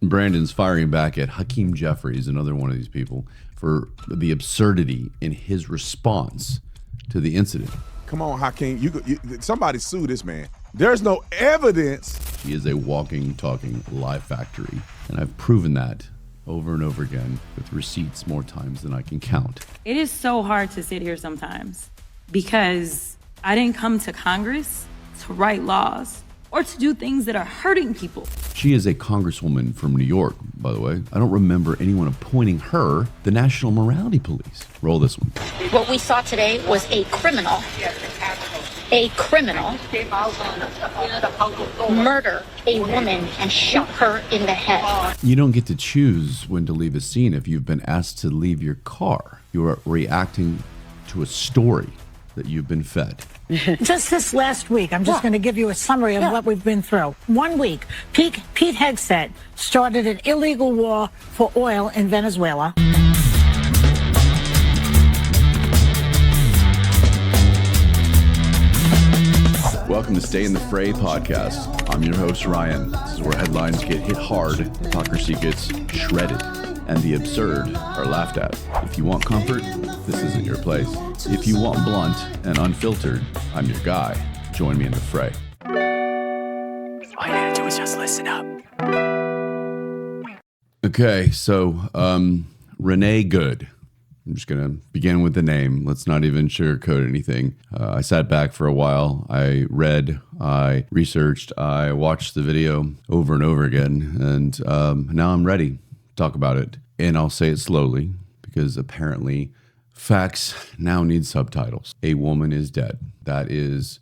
Brandon's firing back at Hakeem Jeffries, another one of these people, for the absurdity in his response to the incident. Come on, Hakeem. Somebody sue this man. There's no evidence. He is a walking, talking lie factory. And I've proven that over and over again with receipts more times than I can count. It is so hard to sit here sometimes because I didn't come to Congress to write laws or to do things that are hurting people. She is a congresswoman from New York, by the way. I don't remember anyone appointing her the National Morality Police. Roll this one. What we saw today was a criminal murder a woman and shot her in the head. You don't get to choose when to leave a scene if you've been asked to leave your car. You are reacting to a story that you've been fed. Just this last week, I'm just going to give you a summary of what we've been through. 1 week, Pete Hegseth started an illegal war for oil in Venezuela. Welcome to Stay in the Fray podcast. I'm your host, Ryan. This is where headlines get hit hard, hypocrisy gets shredded, and the absurd are laughed at. If you want comfort, this isn't your place. If you want blunt and unfiltered, I'm your guy. Join me in the fray. All you gotta do is just listen up. Okay, so Renee Good. I'm just going to begin with the name. Let's not even sugarcoat anything. I sat back for a while. I read, I researched, I watched the video over and over again, and now I'm ready to talk about it. And I'll say it slowly because apparently facts now need subtitles. A woman is dead. That is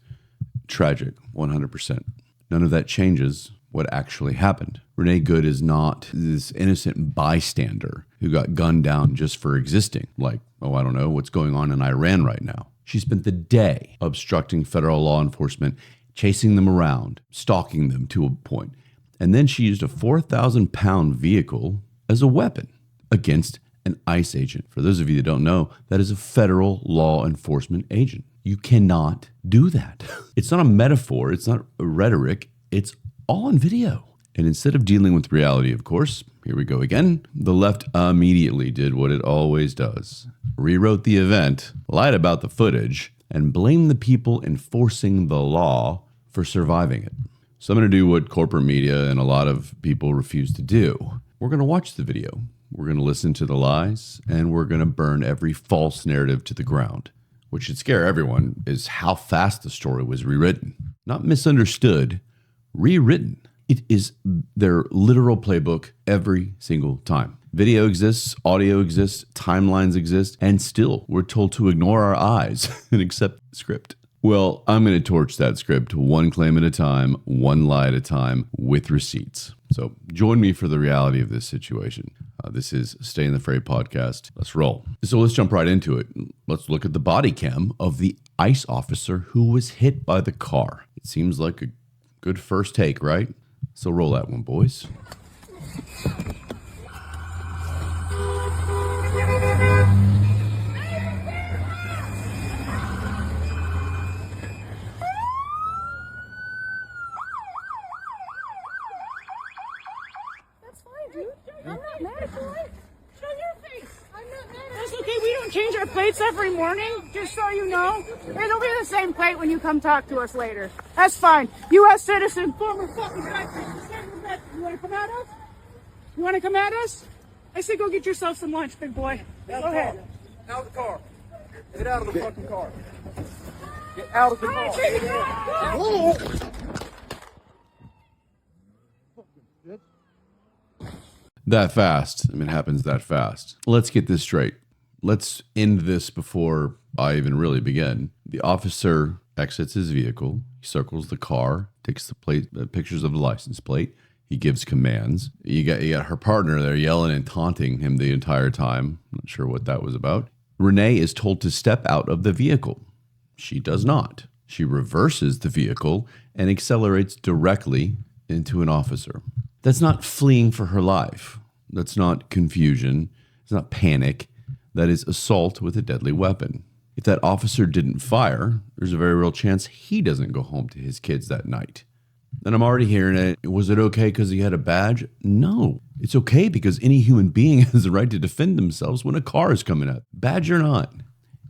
tragic, 100%. None of that changes what actually happened. Renee Good is not this innocent bystander who got gunned down just for existing. Like, oh, I don't know what's going on in Iran right now. She spent the day obstructing federal law enforcement, chasing them around, stalking them to a point. And then she used a 4,000-pound vehicle as a weapon against an ICE agent. For those of you that don't know, that is a federal law enforcement agent. You cannot do that. It's not a metaphor. It's not a rhetoric. It's all on video. And instead of dealing with reality, of course, here we go again, the left immediately did what it always does. Rewrote the event, lied about the footage, and blamed the people enforcing the law for surviving it. So I'm going to do what corporate media and a lot of people refuse to do. We're going to watch the video. We're going to listen to the lies, and we're going to burn every false narrative to the ground. What should scare everyone is how fast the story was rewritten. Not misunderstood, rewritten. It is their literal playbook every single time. Video exists, audio exists, timelines exist, and still we're told to ignore our eyes and accept the script. Well, I'm going to torch that script one claim at a time, one lie at a time, with receipts. So join me for the reality of this situation. This is Stay in the Fray podcast. Let's roll. So let's jump right into it. Let's look at the body cam of the ICE officer who was hit by the car. It seems like a good first take, right? So roll that one, boys. That's fine, dude. I'm not mad at you. Show your face. I'm not mad at you. That's okay. We don't change our plates every morning, just so you know. It'll be the same plate when you come talk to us later. That's fine. U.S. citizen, former fucking veteran. You want to come at us? You want to come at us? I say go get yourself some lunch, big boy. Go ahead. Out of the car. Get out of the fucking car. Get out of the car. That fast. I mean, it happens that fast. Let's get this straight. Let's end this before I even really begin. The officer exits his vehicle. He circles the car, takes the pictures of the license plate. He gives commands. You got her partner there yelling and taunting him the entire time. Not sure what that was about. Renee is told to step out of the vehicle. She does not. She reverses the vehicle and accelerates directly into an officer. That's not fleeing for her life. That's not confusion. It's not panic. That is assault with a deadly weapon. If that officer didn't fire, there's a very real chance he doesn't go home to his kids that night. And I'm already hearing it. Was it okay because he had a badge? No. It's okay because any human being has the right to defend themselves when a car is coming up, badge or not.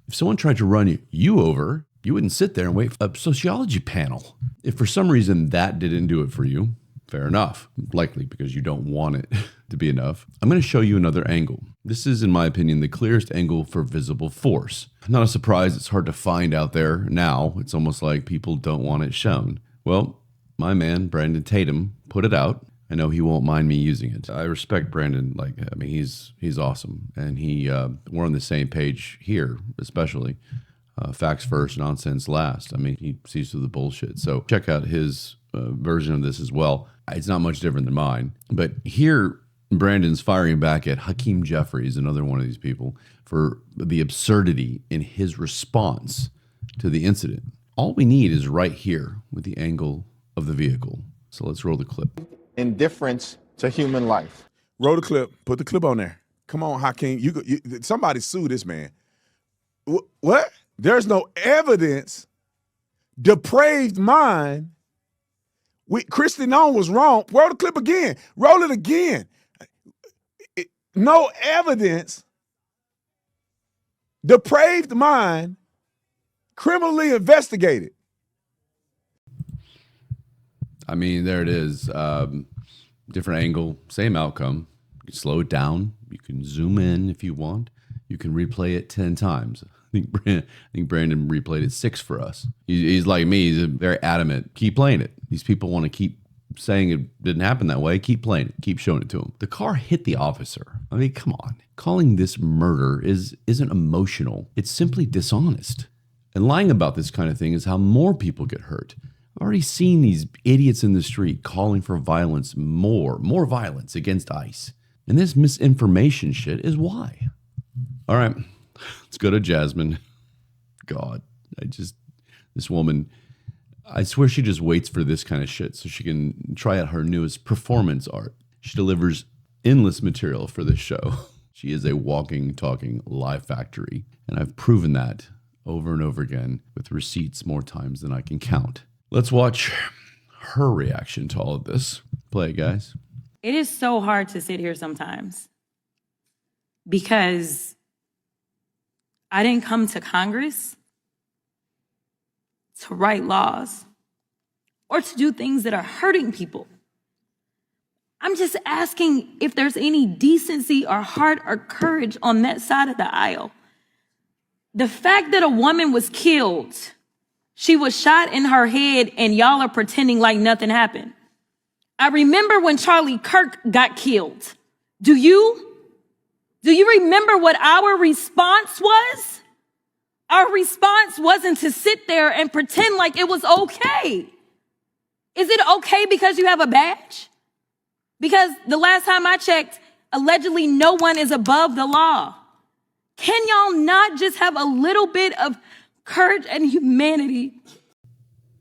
If someone tried to run you over, you wouldn't sit there and wait for a sociology panel. If for some reason that didn't do it for you, fair enough. Likely because you don't want it to be enough. I'm going to show you another angle. This is, in my opinion, the clearest angle for visible force. Not a surprise, it's hard to find out there now. It's almost like people don't want it shown. Well, my man, Brandon Tatum, put it out. I know he won't mind me using it. I respect Brandon. He's awesome. And we're on the same page here, especially. Facts first, nonsense last. He sees through the bullshit. So check out his version of this as well. It's not much different than mine. But here, Brandon's firing back at Hakeem Jeffries, another one of these people, for the absurdity in his response to the incident. All we need is right here with the angle of the vehicle. So let's roll the clip. Indifference to human life. Roll the clip. Put the clip on there. Come on, Hakeem. Somebody sue this man. What? There's no evidence. Depraved mind. Christy Nome was wrong. Roll the clip again. Roll it again. No evidence. Depraved mind. Criminally investigated. There it is. Different angle, same outcome. You can slow it down. You can zoom in if you want. You can replay it 10 times. I think Brandon replayed it 6 for us. He's like me. He's very adamant. Keep playing it. These people want to keep saying it didn't happen that way. Keep playing it. Keep showing it to them. The car hit the officer. Come on. Calling this murder isn't emotional. It's simply dishonest. And lying about this kind of thing is how more people get hurt. I've already seen these idiots in the street calling for violence, more violence against ICE. And this misinformation shit is why. All right, let's go to Jasmine. God, this woman, I swear she just waits for this kind of shit so she can try out her newest performance art. She delivers endless material for this show. She is a walking, talking lie factory. And I've proven that over and over again with receipts more times than I can count. Let's watch her reaction to all of this. Play it, guys. It is so hard to sit here sometimes because I didn't come to Congress to write laws or to do things that are hurting people. I'm just asking if there's any decency or heart or courage on that side of the aisle. The fact that a woman was killed, she was shot in her head, and y'all are pretending like nothing happened. I remember when Charlie Kirk got killed. Do you remember what our response was? Our response wasn't to sit there and pretend like it was okay. Is it okay because you have a badge? Because the last time I checked, allegedly no one is above the law. Can y'all not just have a little bit of courage and humanity?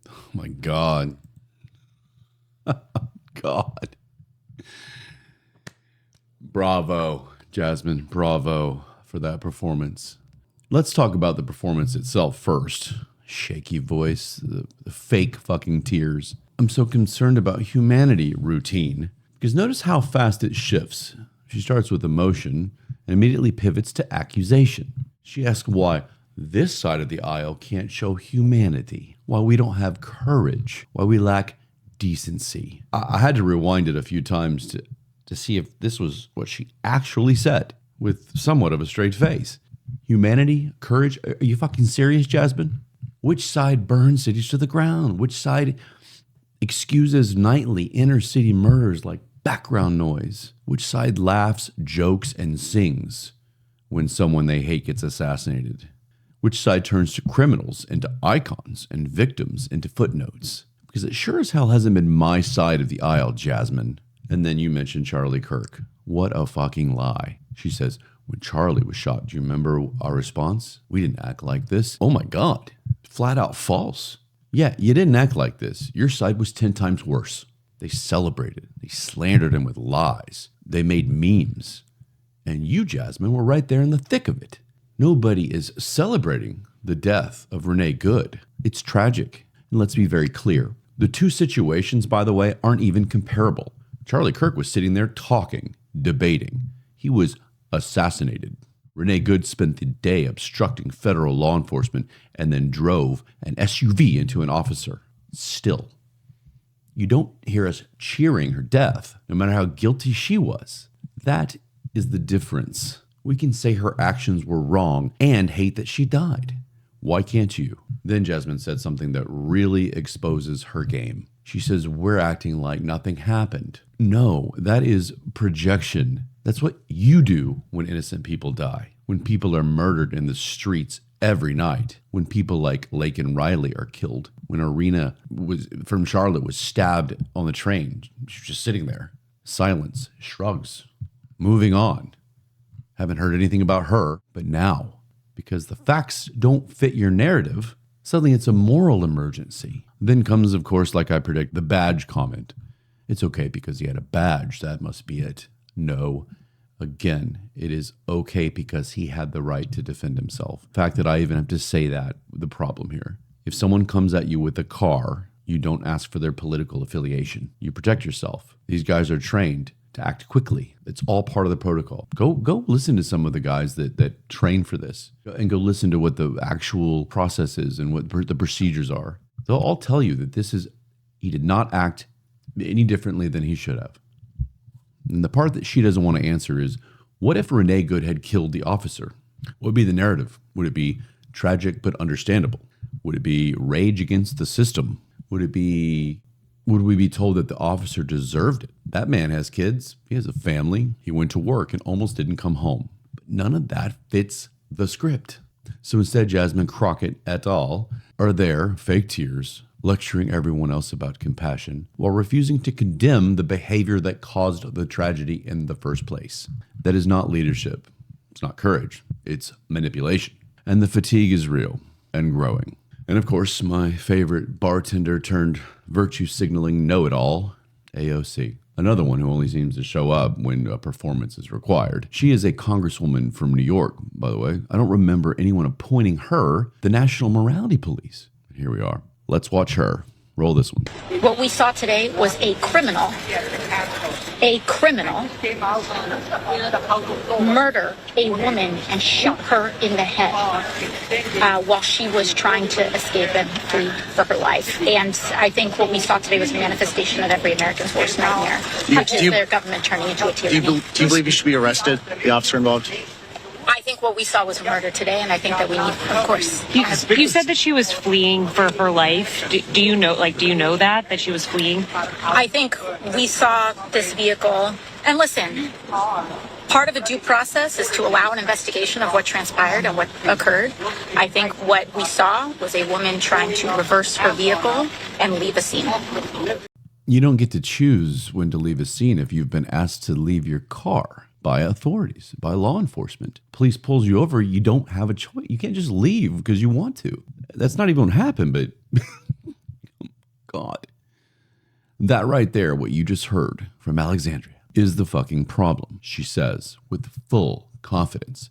Oh my God. God. Bravo, Jasmine. Bravo for that performance. Let's talk about the performance itself first. Shaky voice, the fake fucking tears. I'm so concerned about humanity routine. Because notice how fast it shifts. She starts with emotion and immediately pivots to accusation. She asks why this side of the aisle can't show humanity, why we don't have courage, why we lack decency. I had to rewind it a few times to see if this was what she actually said with somewhat of a straight face. Humanity, courage, are you fucking serious, Jasmine? Which side burns cities to the ground? Which side excuses nightly inner city murders like background noise? Which side laughs, jokes, and sings when someone they hate gets assassinated? Which side turns to criminals into icons and victims into footnotes? Because it sure as hell hasn't been my side of the aisle, Jasmine. And then you mentioned Charlie Kirk. What a fucking lie. She says, when Charlie was shot, do you remember our response? We didn't act like this. Oh my God. Flat out false. Yeah, you didn't act like this. Your side was 10 times worse. They celebrated. They slandered him with lies. They made memes. And you, Jasmine, were right there in the thick of it. Nobody is celebrating the death of Renee Good. It's tragic. And let's be very clear. The two situations, by the way, aren't even comparable. Charlie Kirk was sitting there talking, debating. He was assassinated. Renee Good spent the day obstructing federal law enforcement and then drove an SUV into an officer. Still, you don't hear us cheering her death, no matter how guilty she was. That is the difference. We can say her actions were wrong and hate that she died. Why can't you? Then Jasmine said something that really exposes her game. She says, we're acting like nothing happened. No, that is projection. That's what you do when innocent people die, when people are murdered in the streets every night, when people like Lake and Riley are killed, when Arena from Charlotte was stabbed on the train. She was just sitting there. Silence, shrugs, moving on. Haven't heard anything about her, but now, because the facts don't fit your narrative, suddenly it's a moral emergency. Then comes, of course, like I predict, the badge comment. It's okay because he had a badge. That must be it. No. Again, it is okay because he had the right to defend himself. The fact that I even have to say that, the problem here. If someone comes at you with a car, you don't ask for their political affiliation. You protect yourself. These guys are trained to act quickly. It's all part of the protocol. Go listen to some of the guys that train for this and go listen to what the actual process is and what the procedures are. They'll all tell you that he did not act any differently than he should have. And the part that she doesn't want to answer is, what if Renee Good had killed the officer? What would be the narrative? Would it be tragic but understandable? Would it be rage against the system? Would we be told that the officer deserved it? That man has kids. He has a family. He went to work and almost didn't come home. But none of that fits the script. So instead, Jasmine Crockett et al. Are there, fake tears, lecturing everyone else about compassion while refusing to condemn the behavior that caused the tragedy in the first place. That is not leadership. It's not courage. It's manipulation. And the fatigue is real and growing. And of course, my favorite bartender turned virtue signaling know-it-all, AOC. Another one who only seems to show up when a performance is required. She is a congresswoman from New York, by the way. I don't remember anyone appointing her the National Morality Police. Here we are. Let's watch her. Roll this one. What we saw today was a criminal murder a woman and shot her in the head while she was trying to escape and flee for her life. And I think what we saw today was a manifestation of every American's worst nightmare, which is their government turning into a tyranny. Do you believe he should be arrested, the officer involved? I think what we saw was a murder today, and I think that we need, of course. You said that she was fleeing for her life. Do you know that she was fleeing? I think we saw this vehicle, and listen, part of a due process is to allow an investigation of what transpired and what occurred. I think what we saw was a woman trying to reverse her vehicle and leave a scene. You don't get to choose when to leave a scene if you've been asked to leave your car by authorities, by law enforcement. Police pulls you over, you don't have a choice. You can't just leave because you want to. That's not even what happened, but God. That right there, what you just heard from Alexandria, is the fucking problem. She says with full confidence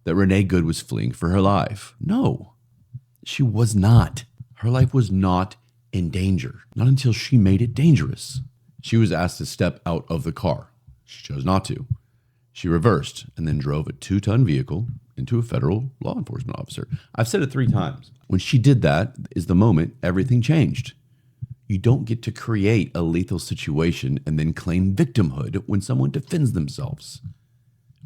that Renee Good was fleeing for her life. No, she was not. Her life was not in danger, not until she made it dangerous. She was asked to step out of the car. She chose not to. She reversed and then drove a 2-ton vehicle into a federal law enforcement officer. I've said it 3 times. When she did that is the moment everything changed. You don't get to create a lethal situation and then claim victimhood when someone defends themselves.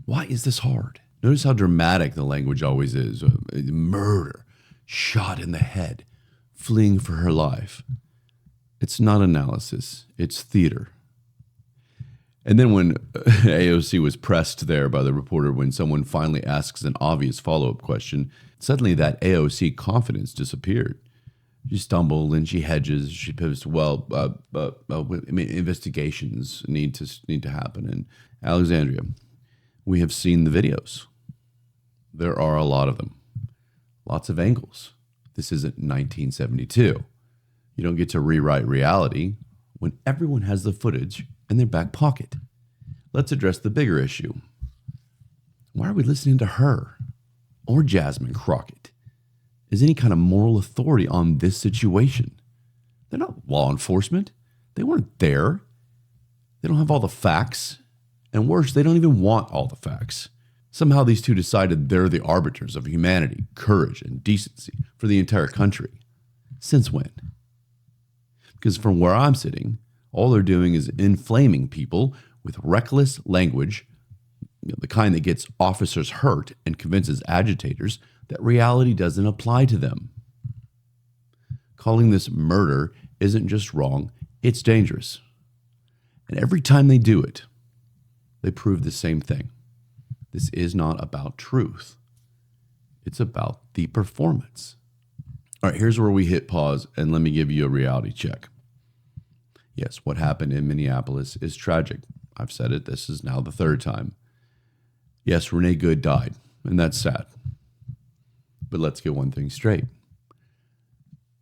Why is this hard? Notice how dramatic the language always is. Murder, shot in the head, fleeing for her life. It's not analysis, it's theater. And then when AOC was pressed there by the reporter, when someone finally asks an obvious follow-up question, suddenly that AOC confidence disappeared. She stumbled and she hedges. She pivots. Investigations need to happen. And Alexandria, we have seen the videos. There are a lot of them, lots of angles. This isn't 1972. You don't get to rewrite reality when everyone has the footage in their back pocket. Let's address the bigger issue. Why are we listening to her or Jasmine Crockett as any kind of moral authority on this situation? They're not law enforcement. They weren't there. They don't have all the facts. And worse, they don't even want all the facts. Somehow these two decided they're the arbiters of humanity, courage, and decency for the entire country. Since when? Because from where I'm sitting, all they're doing is inflaming people with reckless language, the kind that gets officers hurt and convinces agitators that reality doesn't apply to them. Calling this murder isn't just wrong, it's dangerous. And every time they do it, they prove the same thing. This is not about truth. It's about the performance. All right, here's where we hit pause, and let me give you a reality check. Yes, what happened in Minneapolis is tragic. I've said it. This is now the third time. Yes, Renee Good died, and that's sad. But let's get one thing straight.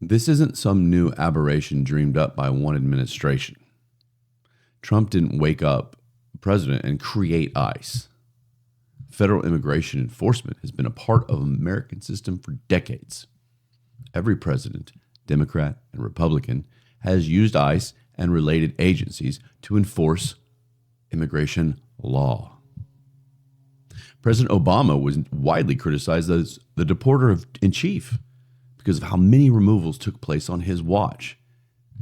This isn't some new aberration dreamed up by one administration. Trump didn't wake up president and create ICE. Federal immigration enforcement has been a part of the American system for decades. Every president, Democrat and Republican, has used ICE and related agencies to enforce immigration law. President Obama was widely criticized as the deporter-in-chief because of how many removals took place on his watch.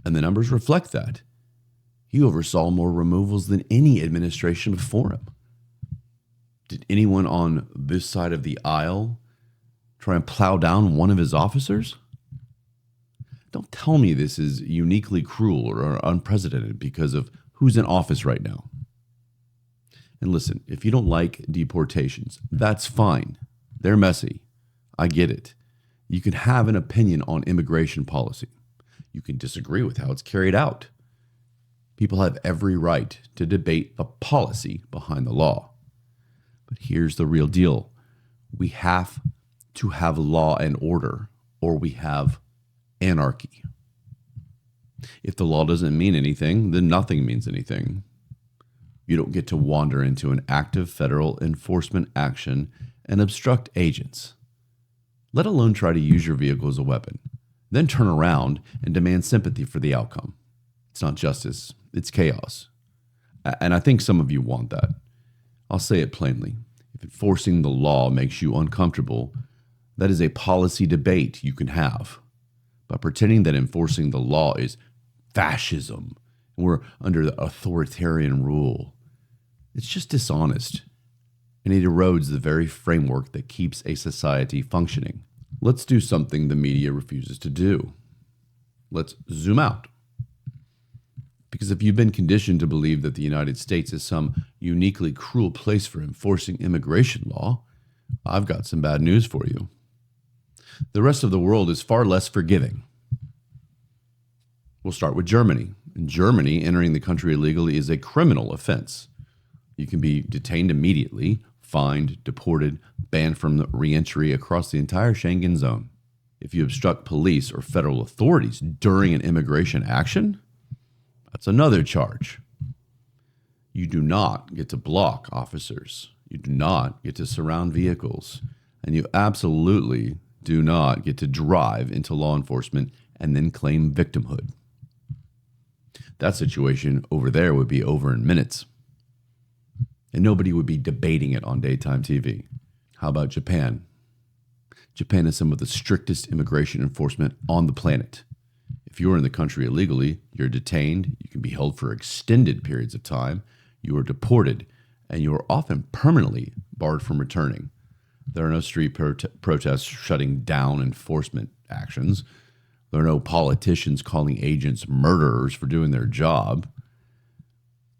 And the numbers reflect that. He oversaw more removals than any administration before him. Did anyone on this side of the aisle try and plow down one of his officers? Don't tell me this is uniquely cruel or unprecedented because of who's in office right now. And listen, if you don't like deportations, that's fine. They're messy. I get it. You can have an opinion on immigration policy. You can disagree with how it's carried out. People have every right to debate the policy behind the law. But here's the real deal. We have to have law and order, or we have anarchy. If the law doesn't mean anything, then nothing means anything. You don't get to wander into an active federal enforcement action and obstruct agents, let alone try to use your vehicle as a weapon, then turn around and demand sympathy for the outcome. It's not justice, it's chaos. And I think some of you want that. I'll say it plainly. If enforcing the law makes you uncomfortable, that is a policy debate you can have. But pretending that enforcing the law is fascism and we're under the authoritarian rule, it's just dishonest. And it erodes the very framework that keeps a society functioning. Let's do something the media refuses to do. Let's zoom out. Because if you've been conditioned to believe that the United States is some uniquely cruel place for enforcing immigration law, I've got some bad news for you. The rest of the world is far less forgiving. We'll start with Germany. In Germany, entering the country illegally is a criminal offense. You can be detained immediately, fined, deported, banned from the re-entry across the entire Schengen zone. If you obstruct police or federal authorities during an immigration action, that's another charge. You do not get to block officers. You do not get to surround vehicles. And you absolutely do not get to drive into law enforcement and then claim victimhood. That situation over there would be over in minutes. And nobody would be debating it on daytime TV. How about Japan? Japan has some of the strictest immigration enforcement on the planet. If you are in the country illegally, you're detained, you can be held for extended periods of time, you are deported, and you are often permanently barred from returning. There are no street protests shutting down enforcement actions. There are no politicians calling agents murderers for doing their job.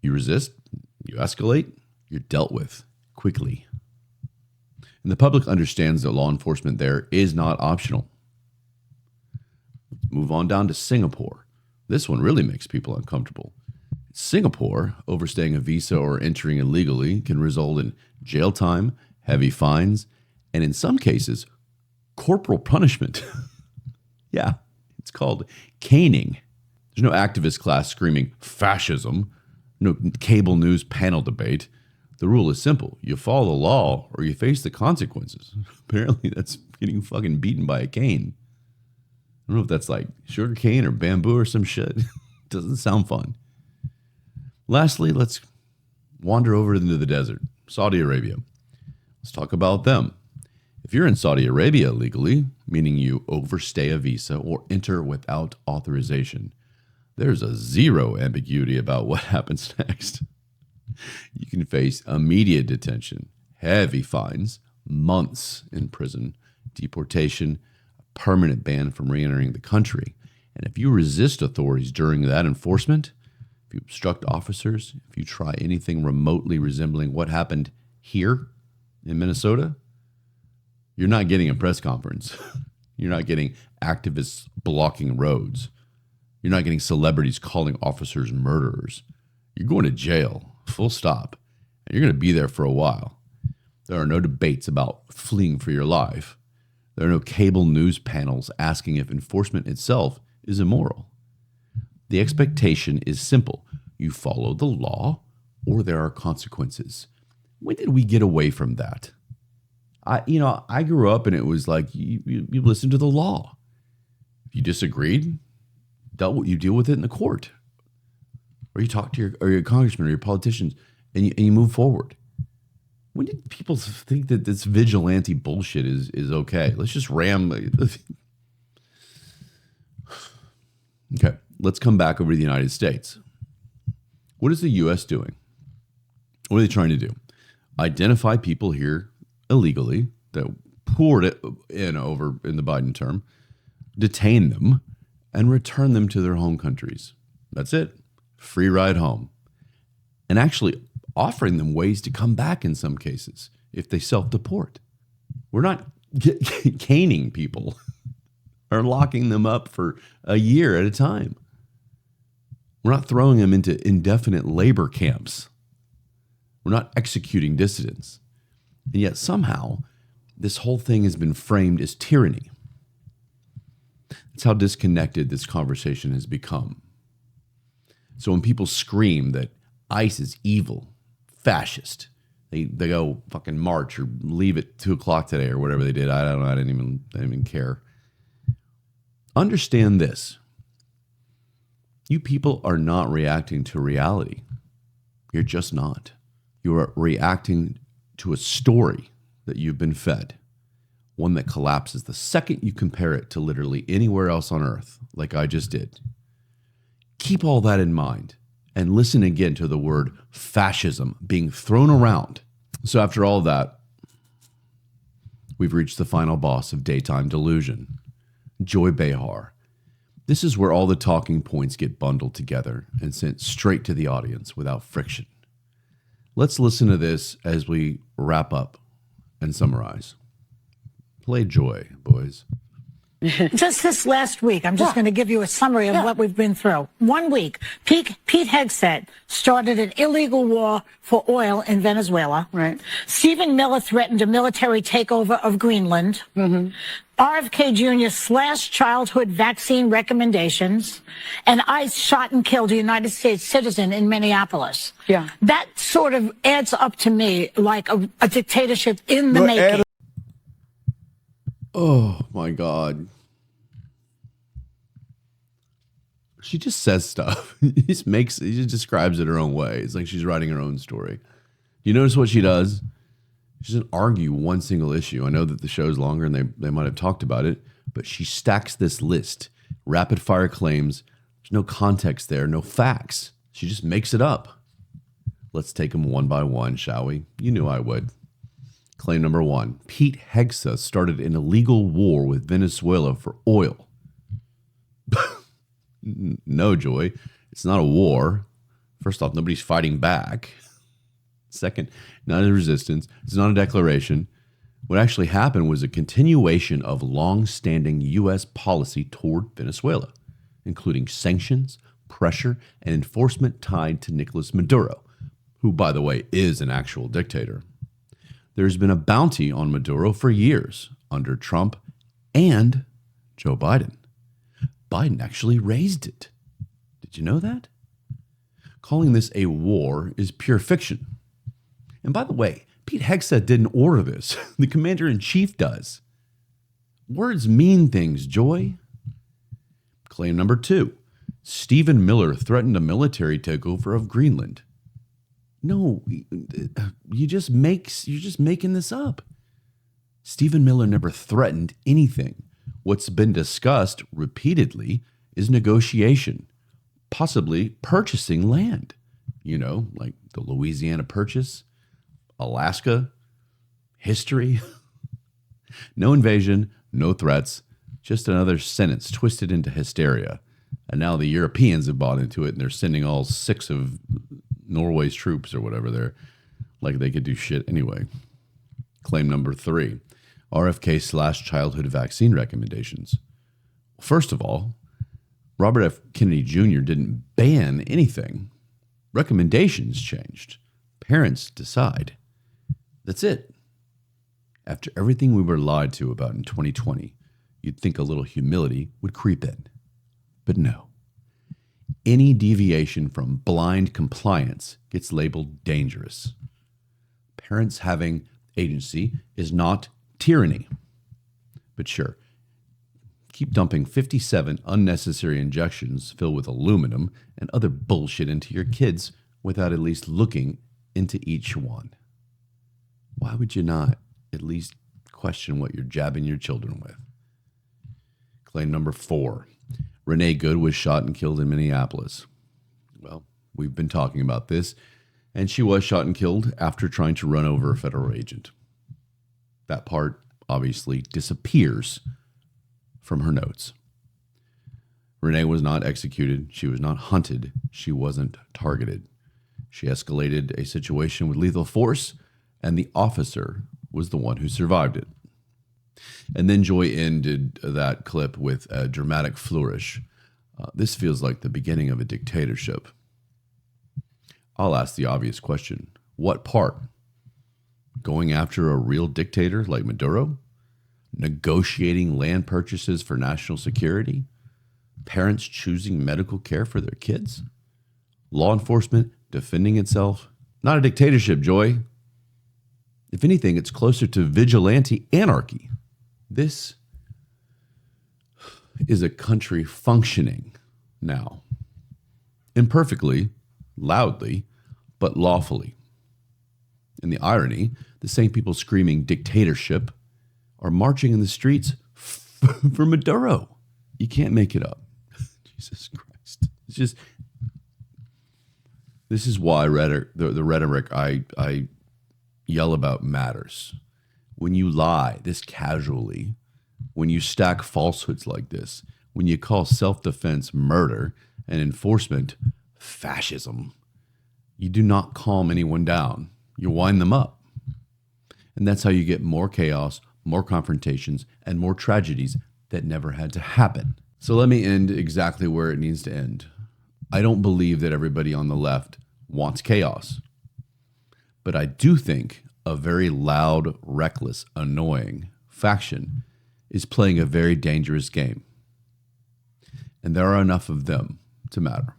You resist, you escalate, you're dealt with quickly. And the public understands that law enforcement there is not optional. Let's move on down to Singapore. This one really makes people uncomfortable. In Singapore, overstaying a visa or entering illegally can result in jail time, heavy fines, and in some cases, corporal punishment. Yeah, it's called caning. There's no activist class screaming fascism, no cable news panel debate. The rule is simple. You follow the law or you face the consequences. Apparently, that's getting fucking beaten by a cane. don't know if that's like sugar cane or bamboo or some shit. Doesn't sound fun. Lastly, let's wander over into the desert, Saudi Arabia. Let's talk about them. If you're in Saudi Arabia illegally, meaning you overstay a visa or enter without authorization, there's a zero ambiguity about what happens next. You can face immediate detention, heavy fines, months in prison, deportation, a permanent ban from re-entering the country. And if you resist authorities during that enforcement, if you obstruct officers, if you try anything remotely resembling what happened here in Minnesota, you're not getting a press conference. You're not getting activists blocking roads. You're not getting celebrities calling officers murderers. You're going to jail, full stop. And you're going to be there for a while. There are no debates about fleeing for your life. There are no cable news panels asking if enforcement itself is immoral. The expectation is simple. You follow the law or there are consequences. When did we get away from that? I grew up and it was like you listen to the law. If you disagreed, you deal with it in the court. Or you talk to your congressman or your politicians and you move forward. When did people think that this vigilante bullshit is okay? Let's just ram. Okay, let's come back over to the United States. What is the U.S. doing? What are they trying to do? Identify people here illegally that poured it in over in the Biden term, detain them, and return them to their home countries. That's it. Free ride home. And actually offering them ways to come back in some cases if they self-deport. We're not caning people or locking them up for a year at a time. We're not throwing them into indefinite labor camps. We're not executing dissidents. And yet somehow this whole thing has been framed as tyranny. That's how disconnected this conversation has become. So when people scream that ICE is evil, fascist, they go fucking march or leave at 2:00 today or whatever they did. I don't know. I didn't even care. Understand this. You people are not reacting to reality. You're just not. You are reacting to a story that you've been fed, one that collapses the second you compare it to literally anywhere else on earth, like I just did. Keep all that in mind and listen again to the word fascism being thrown around. So after all that, we've reached the final boss of daytime delusion, Joy Behar. This is where all the talking points get bundled together and sent straight to the audience without friction. Let's listen to this as we wrap up and summarize. Play Joy, boys. Just this last week, I'm just going to give you a summary of what we've been through. 1 week, Pete Hegseth started an illegal war for oil in Venezuela. Right. Stephen Miller threatened a military takeover of Greenland. Mm-hmm. RFK Jr. slashed childhood vaccine recommendations, and ICE shot and killed a United States citizen in Minneapolis. Yeah. That sort of adds up to me like a dictatorship in the making. Oh my God. She just says stuff. She just describes it her own way. It's like she's writing her own story. You notice what she does? She doesn't argue one single issue. I know that the show's longer and they might have talked about it, but she stacks this list. Rapid fire claims. There's no context there, no facts. She just makes it up. Let's take them one by one, shall we? You knew I would. Claim number 1. Pete Hegseth started an illegal war with Venezuela for oil. No, Joy. It's not a war. First off, nobody's fighting back. Second, not a resistance. It's not a declaration. What actually happened was a continuation of long-standing U.S. policy toward Venezuela, including sanctions, pressure, and enforcement tied to Nicolas Maduro, who, by the way, is an actual dictator. There's been a bounty on Maduro for years under Trump and Joe Biden. Biden actually raised it. Did you know that? Calling this a war is pure fiction. And by the way, Pete Hegseth didn't order this. The commander-in-chief does. Words mean things, Joy. Claim number 2. Stephen Miller threatened a military takeover of Greenland. No, you're just making this up. Stephen Miller never threatened anything. What's been discussed repeatedly is negotiation, possibly purchasing land. You know, like the Louisiana Purchase, Alaska, history. No invasion, no threats, just another sentence twisted into hysteria. And now the Europeans have bought into it, and they're sending all 6 of Norway's troops or whatever there, like they could do shit anyway. Claim number 3, RFK/childhood vaccine recommendations. First of all, Robert F. Kennedy Jr. didn't ban anything. Recommendations changed. Parents decide. That's it. After everything we were lied to about in 2020, you'd think a little humility would creep in. But no. Any deviation from blind compliance gets labeled dangerous. Parents having agency is not tyranny. But sure, keep dumping 57 unnecessary injections filled with aluminum and other bullshit into your kids without at least looking into each one. Why would you not at least question what you're jabbing your children with? Claim number 4. Renee Good was shot and killed in Minneapolis. Well, we've been talking about this, and she was shot and killed after trying to run over a federal agent. That part obviously disappears from her notes. Renee was not executed. She was not hunted. She wasn't targeted. She escalated a situation with lethal force, and the officer was the one who survived it. And then Joy ended that clip with a dramatic flourish. This feels like the beginning of a dictatorship. I'll ask the obvious question. What part? Going after a real dictator like Maduro? Negotiating land purchases for national security? Parents choosing medical care for their kids? Law enforcement defending itself? Not a dictatorship, Joy. If anything, it's closer to vigilante anarchy. This is a country functioning now. Imperfectly, loudly, but lawfully. And the irony, the same people screaming dictatorship are marching in the streets for Maduro. You can't make it up. Jesus Christ. It's just, this is why the rhetoric I yell about matters. When you lie this casually, when you stack falsehoods like this, when you call self-defense murder and enforcement fascism, you do not calm anyone down. You wind them up. And that's how you get more chaos, more confrontations, and more tragedies that never had to happen. So let me end exactly where it needs to end. I don't believe that everybody on the left wants chaos. But I do think a very loud, reckless, annoying faction is playing a very dangerous game. And there are enough of them to matter.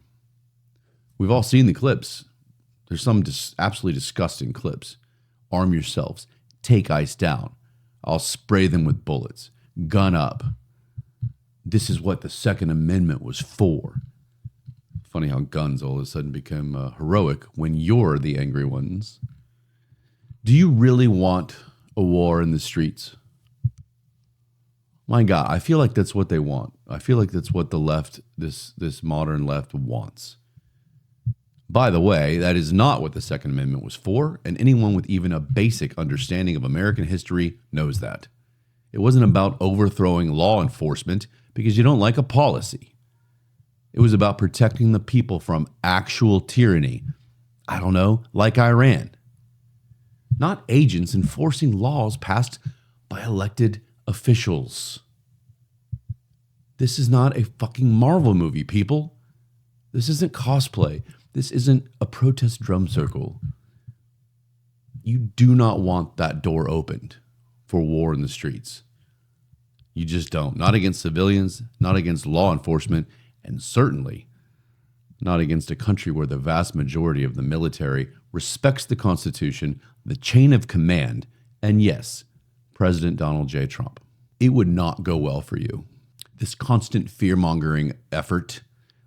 We've all seen the clips. There's some absolutely disgusting clips. Arm yourselves. Take ICE down. I'll spray them with bullets. Gun up. This is what the Second Amendment was for. Funny how guns all of a sudden become heroic when you're the angry ones. Do you really want a war in the streets? My God, I feel like that's what they want. I feel like that's what the left, this modern left wants. By the way, that is not what the Second Amendment was for, and anyone with even a basic understanding of American history knows that. It wasn't about overthrowing law enforcement because you don't like a policy. It was about protecting the people from actual tyranny. I don't know, like Iran. Not agents enforcing laws passed by elected officials. This is not a fucking Marvel movie, people. This isn't cosplay. This isn't a protest drum circle. You do not want that door opened for war in the streets. You just don't. Not against civilians, not against law enforcement, and certainly not against a country where the vast majority of the military respects the Constitution, the chain of command, and yes, President Donald J. Trump. It would not go well for you. This constant fear-mongering effort,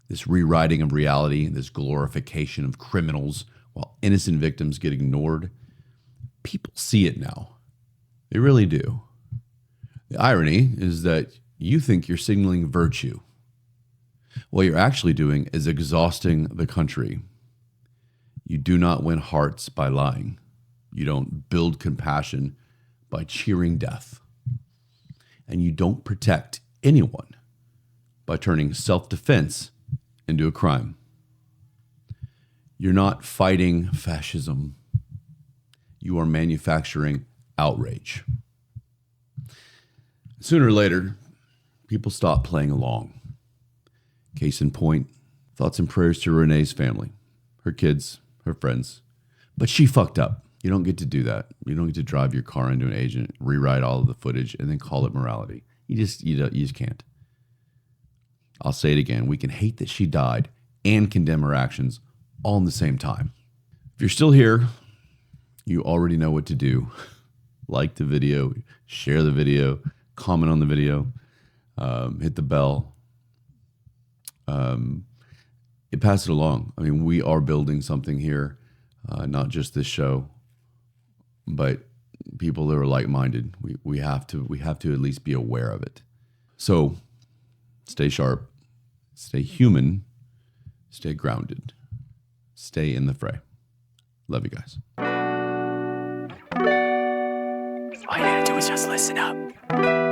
this rewriting of reality, this glorification of criminals while innocent victims get ignored, people see it now. They really do. The irony is that you think you're signaling virtue. What you're actually doing is exhausting the country. You do not win hearts by lying. You don't build compassion by cheering death. And you don't protect anyone by turning self-defense into a crime. You're not fighting fascism. You are manufacturing outrage. Sooner or later, people stop playing along. Case in point, thoughts and prayers to Renee's family, her kids, her friends. But she fucked up. You don't get to do that. You don't get to drive your car into an agent, rewrite all of the footage, and then call it morality. You just can't. I'll say it again. We can hate that she died and condemn her actions all in the same time. If you're still here, you already know what to do. Like the video, share the video, comment on the video, hit the bell. Pass it along. I mean, we are building something here, not just this show, but people that are like-minded. We have to at least be aware of it. So stay sharp, stay human, stay grounded, stay in the fray. Love you guys. All you gotta do is just listen up.